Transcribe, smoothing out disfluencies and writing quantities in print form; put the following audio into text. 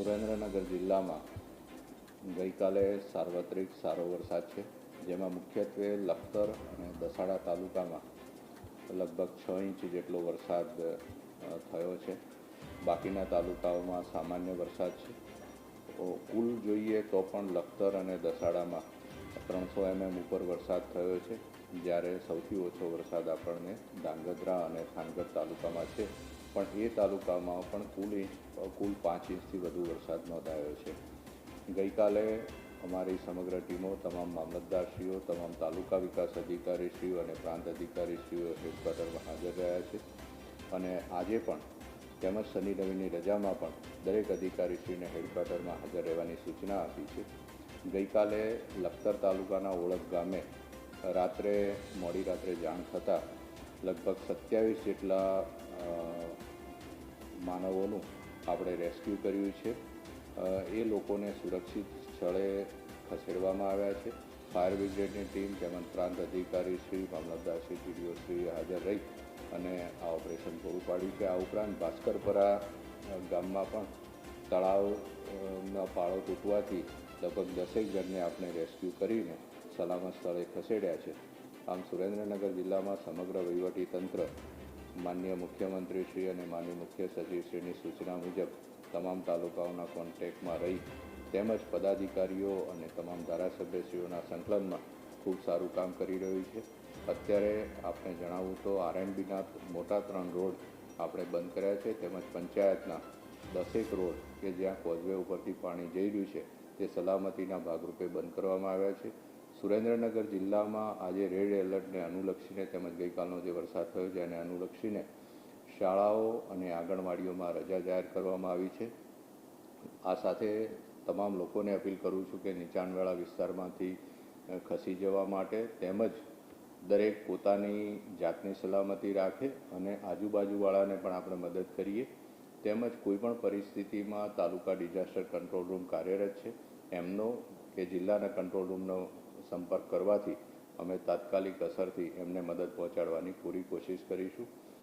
સુરેન્દ્રનગર જિલ્લામાં ગઈકાલે સાર્વત્રિક સારો વરસાદ છે, જેમાં મુખ્યત્વે લખતર અને દસાડા તાલુકામાં લગભગ 6 ઇંચ જેટલો વરસાદ થયો છે. બાકીના તાલુકાઓમાં સામાન્ય વરસાદ છે. કુલ જોઈએ તો પણ લખતર અને દસાડામાં 300 mm ઉપર વરસાદ થયો છે, જ્યારે સૌથી ઓછો વરસાદ આપણને ધાંગધ્રા અને થાનગઢ તાલુકામાં છે, પણ એ તાલુકામાં પણ કુલ 5 ઇંચથી વધુ વરસાદ નોંધાયો છે. ગઈકાલે અમારી સમગ્ર ટીમો, તમામ મામલતદારશ્રીઓ, તમામ તાલુકા વિકાસ અધિકારીશ્રીઓ અને પ્રાંત અધિકારીશ્રીઓ હેડક્વાર્ટરમાં હાજર રહ્યા છે અને આજે પણ તેમજ શનિ રવિની રજામાં પણ દરેક અધિકારીશ્રીને હેડક્વાર્ટરમાં હાજર રહેવાની સૂચના આપી છે. ગઈકાલે લખતર તાલુકાના ઓળખ ગામે મોડી રાત્રે જાણ થતાં લગભગ 27 જેટલા માનવોનું આપણે રેસ્ક્યુ કર્યું છે. એ લોકોને સુરક્ષિત સ્થળે ખસેડવામાં આવ્યા છે. ફાયર બ્રિગેડની ટીમ તેમજ પ્રાંત અધિકારીશ્રી, મામલતદારશ્રી, ટીડીઓશ્રી હાજર રહી અને આ ઓપરેશન પૂરું પાડ્યું છે. આ ઉપરાંત ભાસ્કરપરા ગામમાં પણ તળાવનો પાળો તૂટવાથી લગભગ 10 જણને આપણે રેસ્ક્યુ કરીને સલામત સ્થળે ખસેડ્યા છે. આમ સુરેન્દ્રનગર જિલ્લામાં સમગ્ર વહીવટીતંત્ર માનનીય મુખ્યમંત્રીશ્રી અને માનનીય મુખ્ય સચિવશ્રીની સૂચના મુજબ તમામ તાલુકાઓના કોન્ટેક્ટમાં રહી તેમજ પદાધિકારીઓ અને તમામ ધારાસભ્યશ્રીઓના સંકલનમાં ખૂબ સારું કામ કરી રહ્યું છે. અત્યારે આપણે જણાવું તો આરએનબીના મોટા 3 રોડ આપણે બંધ કર્યા છે, તેમજ પંચાયતના 10 રોડ કે જ્યાં કોઝવે ઉપરથી પાણી જઈ રહ્યું છે તે સલામતીના ભાગરૂપે બંધ કરવામાં આવ્યા છે. સુરેન્દ્રનગર જિલ્લામાં આજે રેડ એલર્ટને અનુલક્ષીને તેમજ ગઈકાલનો જે વરસાદ થયો છે એને અનુલક્ષીને શાળાઓ અને આંગણવાડીઓમાં રજા જાહેર કરવામાં આવી છે. આ સાથે તમામ લોકોને અપીલ કરું છું કે નીચાણવાળા વિસ્તારમાંથી ખસી જવા માટે તેમજ દરેક પોતાની જાતની સલામતી રાખે અને આજુબાજુવાળાને પણ આપણે મદદ કરીએ. તેમજ કોઈપણ પરિસ્થિતિમાં તાલુકા ડિઝાસ્ટર કંટ્રોલ રૂમ કાર્યરત છે, એમનો કે જિલ્લાના કંટ્રોલ રૂમનો સંપર્ક કરવાથી અમે તાત્કાલિક અસરથી એમને મદદ પહોંચાડવાની પૂરી કોશિશ કરીશું.